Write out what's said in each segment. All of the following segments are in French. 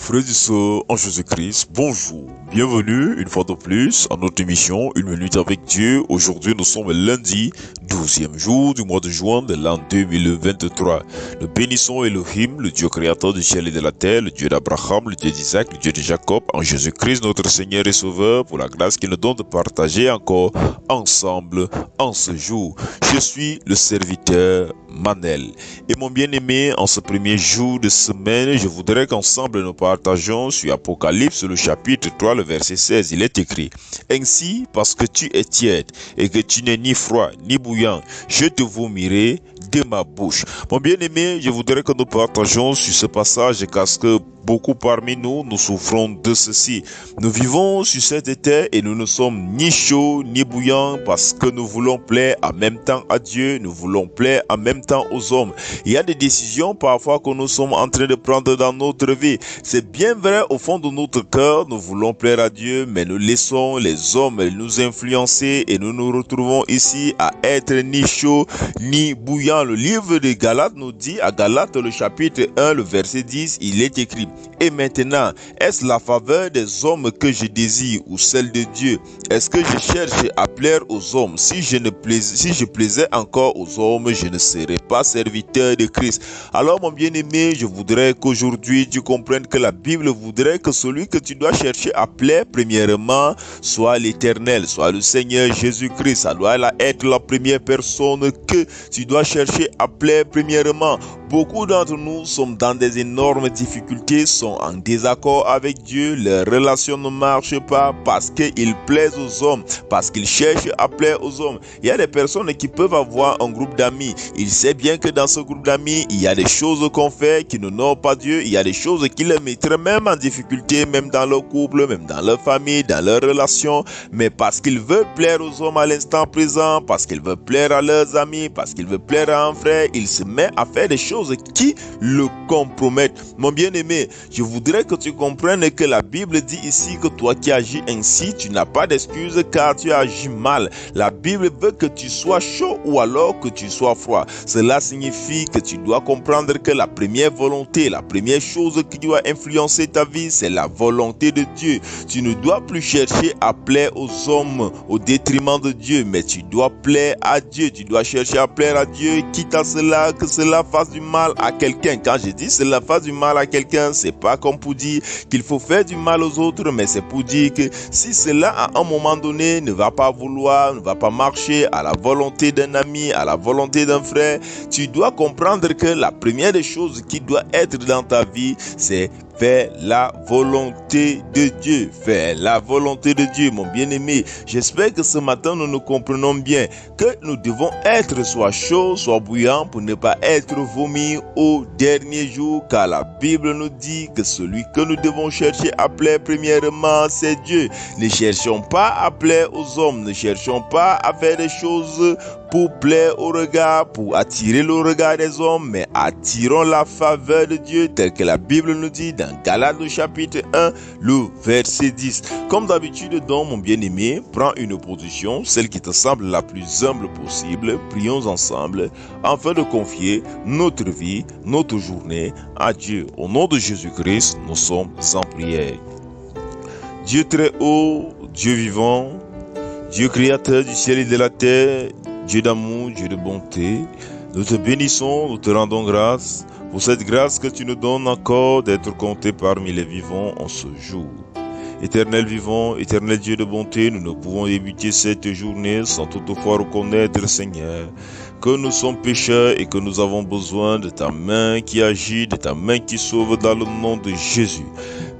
Frères et sœurs en Jésus-Christ, bonjour, bienvenue une fois de plus à notre émission Une minute avec Dieu. Aujourd'hui nous sommes lundi, 12e jour du mois de juin de l'an 2023. Nous bénissons Elohim, le Dieu créateur du ciel et de la terre, le Dieu d'Abraham, le Dieu d'Isaac, le Dieu de Jacob, en Jésus-Christ notre Seigneur et Sauveur, pour la grâce qu'il nous donne de partager encore ensemble en ce jour. Je suis le serviteur Manel. Et mon bien-aimé, en ce premier jour de semaine, je voudrais qu'ensemble nous partageons sur Apocalypse, le chapitre 3, le verset 16. Il est écrit: Ainsi, parce que tu es tiède et que tu n'es ni froid ni bouillant, je te vomirai de ma bouche. Mon bien-aimé, je voudrais que nous partageons sur ce passage parce que beaucoup parmi nous, nous souffrons de ceci. Nous vivons sur cette terre et nous ne sommes ni chauds ni bouillants parce que nous voulons plaire en même temps à Dieu, nous voulons plaire en même temps aux hommes. Il y a des décisions parfois que nous sommes en train de prendre dans notre vie. C'est bien vrai, au fond de notre cœur, nous voulons plaire à Dieu, mais nous laissons les hommes nous influencer et nous nous retrouvons ici à être ni chauds ni bouillants. Le livre de Galates nous dit, à Galates le chapitre 1, le verset 10, il est écrit: Et maintenant, est-ce la faveur des hommes que je désire ou celle de Dieu? Est-ce que je cherche à plaire aux hommes? Si je plaisais encore aux hommes, je ne serais pas serviteur de Christ. Alors mon bien-aimé, je voudrais qu'aujourd'hui tu comprennes que la Bible voudrait que celui que tu dois chercher à plaire premièrement soit l'Éternel, soit le Seigneur Jésus-Christ. Ça doit être la première personne que tu dois chercher à plaire premièrement. Beaucoup d'entre nous sommes dans des énormes difficultés, sont en désaccord avec Dieu, leurs relations ne marchent pas parce qu'ils plaisent aux hommes, parce qu'ils cherchent à plaire aux hommes. Il y a des personnes qui peuvent avoir un groupe d'amis. Il sait bien que dans ce groupe d'amis, il y a des choses qu'on fait qui n'honorent pas Dieu. Il y a des choses qui les mettraient même en difficulté, même dans leur couple, même dans leur famille, dans leurs relations. Mais parce qu'ils veulent plaire aux hommes à l'instant présent, parce qu'ils veulent plaire à leurs amis, parce qu'ils veulent plaire à un frère, ils se mettent à faire des choses qui le compromettent. Mon bien-aimé, je voudrais que tu comprennes que la Bible dit ici que toi qui agis ainsi, tu n'as pas d'excuse car tu agis mal. La Bible veut que tu sois chaud ou alors que tu sois froid. Cela signifie que tu dois comprendre que la première volonté, la première chose qui doit influencer ta vie, c'est la volonté de Dieu. Tu ne dois plus chercher à plaire aux hommes au détriment de Dieu, mais tu dois plaire à Dieu. Tu dois chercher à plaire à Dieu, quitte à cela que cela fasse du mal à quelqu'un. Quand je dis cela fasse du mal à quelqu'un, c'est pas comme pour dire qu'il faut faire du mal aux autres, mais c'est pour dire que si cela à un moment donné ne va pas vouloir, ne va pas marcher à la volonté d'un ami, à la volonté d'un frère, tu dois comprendre que la première des choses qui doit être dans ta vie, c'est faire la volonté de Dieu. Faire la volonté de Dieu, mon bien-aimé. J'espère que ce matin, nous nous comprenons bien que nous devons être soit chauds, soit bouillants pour ne pas être vomis au dernier jour, car la Bible nous dit que celui que nous devons chercher à plaire premièrement, c'est Dieu. Ne cherchons pas à plaire aux hommes, ne cherchons pas à faire des choses pour plaire au regard, pour attirer le regard des hommes, mais attirons la faveur de Dieu, tel que la Bible nous dit dans Galates chapitre 1, le verset 10. Comme d'habitude donc, mon bien-aimé, prends une position, celle qui te semble la plus humble possible. Prions ensemble, afin de confier notre vie, notre journée à Dieu. Au nom de Jésus-Christ, nous sommes en prière. Dieu très haut, Dieu vivant, Dieu créateur du ciel et de la terre, Dieu d'amour, Dieu de bonté, nous te bénissons, nous te rendons grâce pour cette grâce que tu nous donnes encore d'être comptés parmi les vivants en ce jour. Éternel vivant, éternel Dieu de bonté, nous ne pouvons débuter cette journée sans toutefois reconnaître, Seigneur, que nous sommes pécheurs et que nous avons besoin de ta main qui agit, de ta main qui sauve dans le nom de Jésus.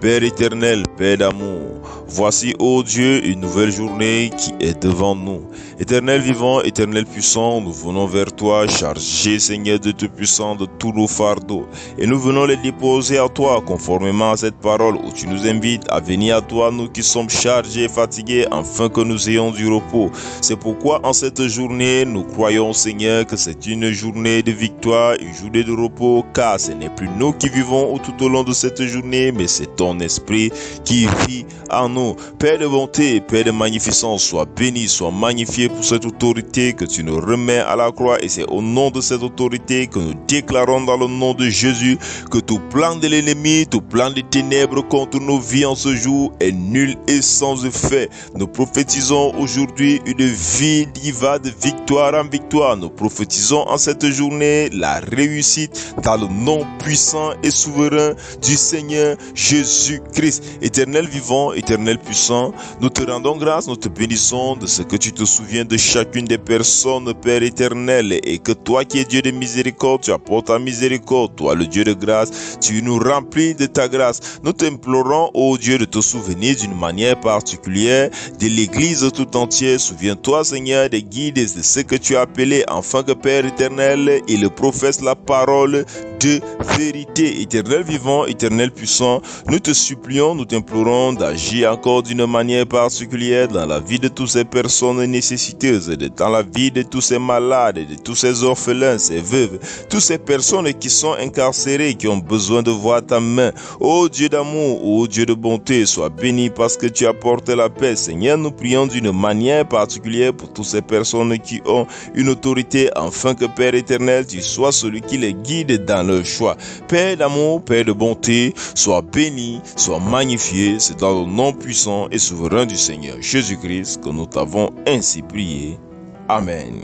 Père éternel, Père d'amour, voici, ô Dieu, une nouvelle journée qui est devant nous. Éternel vivant, éternel puissant, nous venons vers toi, chargés, Seigneur, de Dieu puissant, de tous nos fardeaux. Et nous venons les déposer à toi, conformément à cette parole où tu nous invites à venir à toi, nous qui sommes chargés et fatigués, afin que nous ayons du repos. C'est pourquoi en cette journée, nous croyons, Seigneur, que c'est une journée de victoire, une journée de repos, car ce n'est plus nous qui vivons tout au long de cette journée, mais c'est ton esprit qui vit en nous. Père de bonté, Père de magnificence, sois béni, sois magnifié pour cette autorité que tu nous remets à la croix. Et c'est au nom de cette autorité que nous déclarons dans le nom de Jésus que tout plan de l'ennemi, tout plan des ténèbres contre nos vies en ce jour est nul et sans effet. Nous prophétisons aujourd'hui une vie qui va de victoire en victoire. Nous prophétisons en cette journée la réussite dans le nom puissant et souverain du Seigneur Jésus-Christ. Éternel vivant, éternel puissant, nous te rendons grâce, nous te bénissons de ce que tu te souviens de chacune des personnes, Père éternel, et que toi qui es Dieu de miséricorde, tu apportes ta miséricorde. Toi, le Dieu de grâce, tu nous remplis de ta grâce. Nous t'implorons, ô Dieu, de te souvenir d'une manière particulière de l'Église tout entière. Souviens-toi, Seigneur, des guides et de ce que tu as appelé, afin que, Père éternel, il professe la parole de vérité. Éternel vivant, éternel puissant, nous te supplions, nous t'implorons d'agir encore d'une manière particulière dans la vie de toutes ces personnes nécessiteuses, dans la vie de tous ces malades, de tous ces orphelins, ces veuves, toutes ces personnes qui sont incarcérées, qui ont besoin de voir ta main. Ô Dieu d'amour, ô Dieu de bonté, sois béni parce que tu apportes la paix. Seigneur, nous prions d'une manière particulière pour toutes ces personnes qui ont une autorité, afin que, Père éternel, tu sois celui qui les guide dans leur choix. Père d'amour, Père de bonté, sois béni, sois magnifié. C'est dans le nom puissant et souverain du Seigneur Jésus-Christ que nous t'avons ainsi prié. Amen.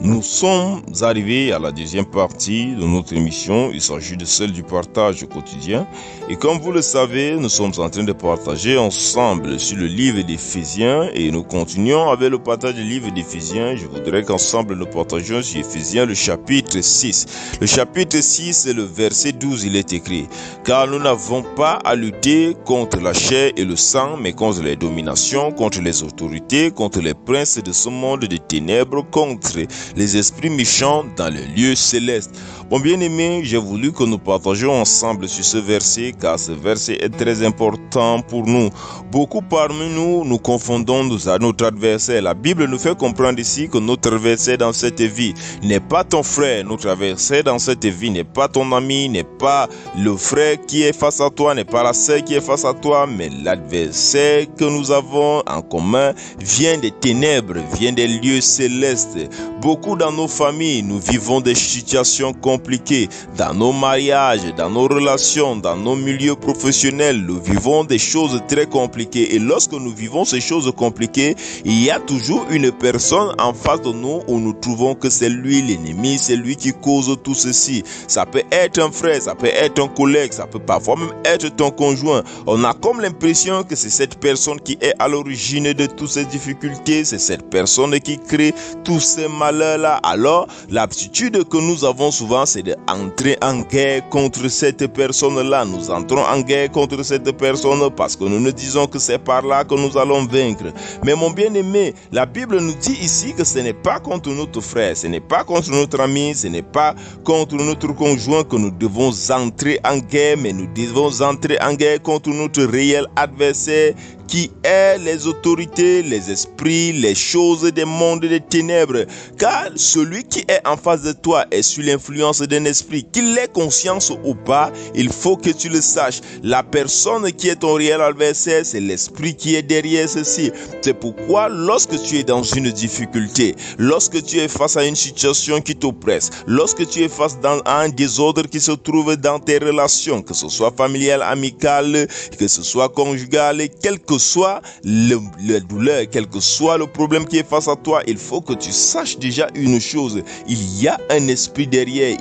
Nous sommes arrivés à la deuxième partie de notre émission. Il s'agit de celle du partage quotidien. Et comme vous le savez, nous sommes en train de partager ensemble sur le livre d'Éphésiens et nous continuons avec le partage du livre d'Éphésiens. Je voudrais qu'ensemble nous partagions sur Éphésiens le chapitre 6. Le chapitre 6 et le verset 12, il est écrit: car nous n'avons pas à lutter contre la chair et le sang, mais contre les dominations, contre les autorités, contre les princes de ce monde de ténèbres, contre les esprits méchants dans les lieux célestes. Mon bien-aimé, j'ai voulu que nous partagions ensemble sur ce verset, car ce verset est très important pour nous. Beaucoup parmi nous, nous confondons notre adversaire. La Bible nous fait comprendre ici que notre adversaire dans cette vie n'est pas ton frère. Notre adversaire dans cette vie n'est pas ton ami, n'est pas le frère qui est face à toi, n'est pas la sœur qui est face à toi, mais l'adversaire que nous avons en commun vient des ténèbres, vient des lieux célestes. Beaucoup dans nos familles, nous vivons des situations compliquées. Dans nos mariages, dans nos relations, dans nos milieux professionnels, nous vivons des choses très compliquées. Et lorsque nous vivons ces choses compliquées, il y a toujours une personne en face de nous où nous trouvons que c'est lui l'ennemi, c'est lui qui cause tout ceci. Ça peut être un frère, ça peut être un collègue, ça peut parfois même être ton conjoint. On a comme l'impression que c'est cette personne qui est à l'origine de toutes ces difficultés, c'est cette personne qui crée tous ces malheurs-là. Alors, l'aptitude que nous avons souvent, c'est d'entrer en guerre contre cette personne-là. Nous entrons en guerre contre cette personne parce que nous nous disons que c'est par là que nous allons vaincre. Mais mon bien-aimé, la Bible nous dit ici que ce n'est pas contre notre frère, ce n'est pas contre notre ami, ce n'est pas contre notre conjoint que nous devons entrer en guerre, mais nous devons entrer en guerre contre notre réel adversaire, qui est les autorités, les esprits, les choses des mondes des ténèbres. Car celui qui est en face de toi est sous l'influence d'un esprit. Qu'il ait conscience ou pas, il faut que tu le saches. La personne qui est ton réel adversaire, c'est l'esprit qui est derrière ceci. C'est pourquoi lorsque tu es dans une difficulté, lorsque tu es face à une situation qui t'oppresse, lorsque tu es face à un désordre qui se trouve dans tes relations, que ce soit familial, amical, que ce soit conjugal, quel que soit la douleur, quel que soit le problème qui est face à toi, il faut que tu saches déjà une chose. Il y a un esprit derrière,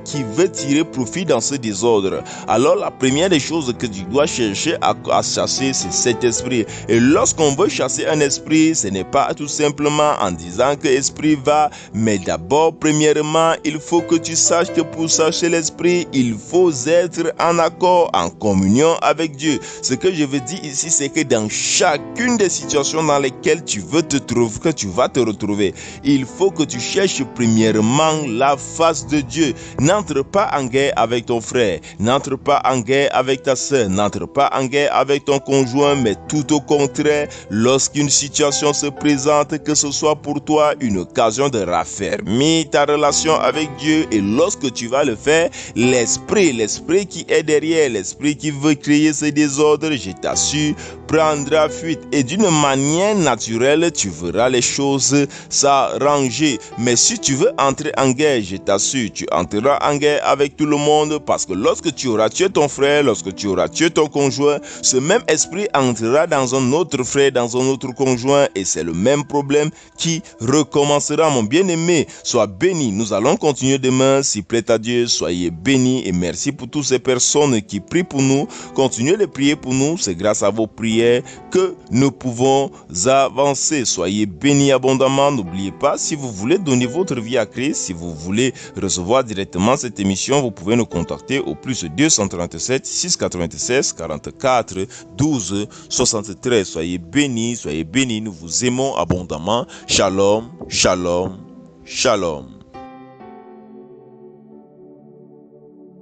qui veut tirer profit dans ce désordre. Alors la première des choses que tu dois chercher à chasser, c'est cet esprit. Et lorsqu'on veut chasser un esprit, ce n'est pas tout simplement en disant que l'esprit va, mais d'abord, premièrement, il faut que tu saches que pour chasser l'esprit, il faut être en accord, en communion avec Dieu. Ce que je veux dit ici, c'est que dans chacune des situations dans lesquelles tu veux te trouver, que tu vas te retrouver, il faut que tu cherches premièrement la face de Dieu. N'entre pas en guerre avec ton frère, n'entre pas en guerre avec ta sœur, n'entre pas en guerre avec ton conjoint, mais tout au contraire, lorsqu'une situation se présente, que ce soit pour toi une occasion de raffermir ta relation avec Dieu, et lorsque tu vas le faire, l'esprit qui est derrière, l'esprit qui veut créer ce désordre, je t'assure, prendra fuite, et d'une manière naturelle, tu verras les choses s'arranger. Mais si tu veux entrer en guerre, je t'assure, tu entreras en guerre avec tout le monde, parce que lorsque tu auras tué ton frère, lorsque tu auras tué ton conjoint, ce même esprit entrera dans un autre frère, dans un autre conjoint, et c'est le même problème qui recommencera. Mon bien-aimé, sois béni. Nous allons continuer demain, s'il plaît à Dieu. Soyez bénis et merci pour toutes ces personnes qui prient pour nous. Continuez de prier pour nous, c'est grâce à vos prières que nous pouvons avancer. Soyez bénis abondamment. N'oubliez pas, si vous voulez donner votre vie à Christ, si vous voulez recevoir directement cette émission, vous pouvez nous contacter au plus 237 696 44 12 73. Soyez bénis, nous vous aimons abondamment. Shalom, shalom, shalom.